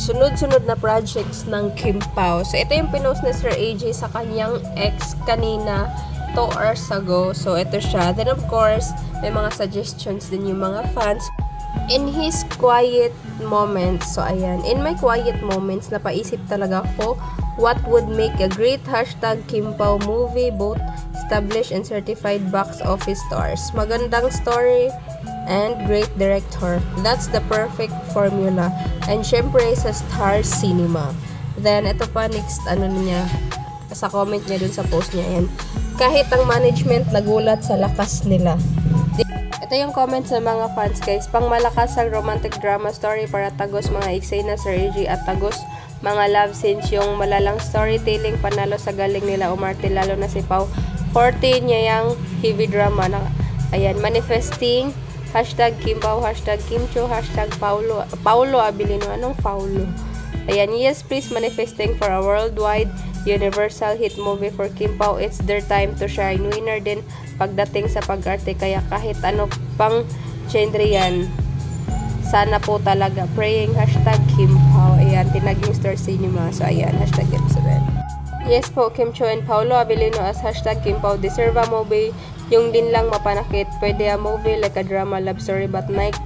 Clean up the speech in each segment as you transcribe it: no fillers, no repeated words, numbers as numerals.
sunod-sunod na projects ng Kim Pao. So, ito yung pinost ni Sir AJ sa kanyang ex kanina 2 hours ago. So, ito siya. Then, of course, may mga suggestions din yung mga fans. In his quiet moments, so ayan, in my quiet moments, napaisip talaga ako what would make a great hashtag Kim Pao movie, both established and certified box office stars. Magandang story and great director. That's the perfect formula. And syempre sa Star Cinema. Then, ito pa next, niya, sa comment niya dun sa post niya, yan. Kahit ang management nagulat sa lakas nila. Ito yung comments ng mga fans, guys. Pang malakas ang romantic drama story para tagos mga eksena Sir AJ at tagos mga love scenes. Yung malalang storytelling panalo sa galing nila umarte, lalo na si Pao. 14 niya yung heavy drama. Ayan, manifesting. Hashtag Kim Pao, hashtag Kim Cho, hashtag Paulo Abilino. Anong Paulo? Ayan, yes, please manifesting for a worldwide universal hit movie for Kim Pao. It's their time to shine. Winner din pagdating sa pag-arte, kaya kahit ano pang genre yan, sana po talaga. Praying, hashtag Kim Pao. Ayan, tinaging Star Cinema. So, ayan, hashtag Epsilon. Yes po, Kim Cho and Paulo Abilino as hashtag Kim Pao deserve a movie. Yung din lang mapanakit. Pwede a movie like a drama love story, but not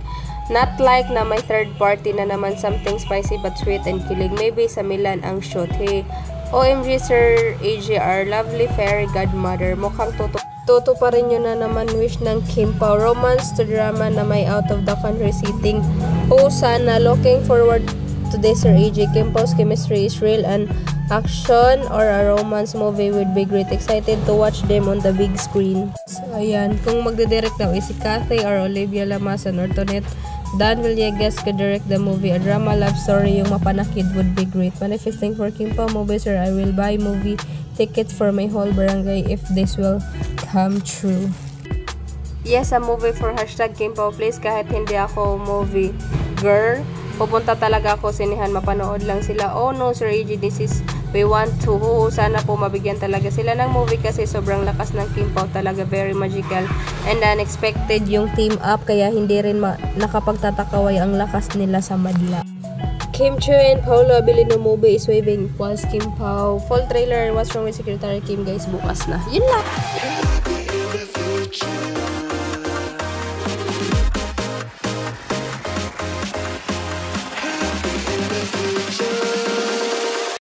like na may third party na naman, something spicy but sweet and kilig. Maybe sa Milan ang shoot. Hey, OMG Sir AJR, lovely fairy godmother. Mukhang Toto pa rin yun na naman wish ng Kim Pao. Romance to drama na may out of the country setting. Oh, sana. Looking forward to this Sir AJ. Kim Pao's chemistry is real and action or a romance movie would be great. Excited to watch them on the big screen. So, ayan. Kung magdidirect daw si Cathy or Olivia Lamasan or Tonet, Dan Villegas could direct the movie. A drama love story yung mapanakid would be great. Manifesting for Kim Pao movie, sir. I will buy movie tickets for my whole barangay if this will come true. Yes, a movie for hashtag Kim Pao, please. Kahit hindi ako movie girl, pupunta talaga ako sinihan, mapanood lang sila. Oh no, Sir AJ, we want to. Sana po mabigyan talaga sila ng movie kasi sobrang lakas ng Kim Pao talaga. Very magical and unexpected yung team up, kaya hindi rin nakapagtatakaway ang lakas nila sa madla. Kim Cho and Paulo Abilino movie is waving equals Kim Pao. Full trailer, what's wrong with Secretary Kim, guys, bukas na. Yun lang.